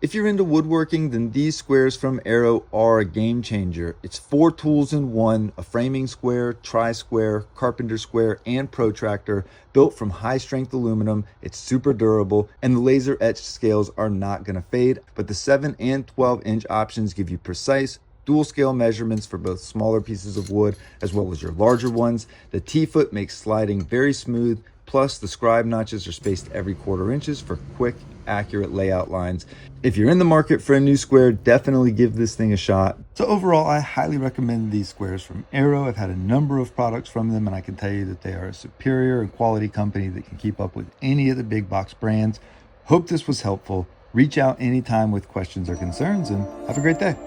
If you're into woodworking, then these squares from Arrow are a game changer. It's 4 tools in one: a framing square, tri-square, carpenter square, and protractor, built from high-strength aluminum. It's super durable, and the laser etched scales are not gonna fade, but the 7 and 12-inch options give you precise, dual scale measurements for both smaller pieces of wood as well as your larger ones. The T-foot makes sliding very smooth, plus the scribe notches are spaced every 1/4 inches for quick, accurate layout lines. If you're in the market for a new square, definitely give this thing a shot. So overall, I highly recommend these squares from Arrow. I've had a number of products from them, and I can tell you that they are a superior and quality company that can keep up with any of the big box brands. Hope this was helpful. Reach out anytime with questions or concerns, and have a great day.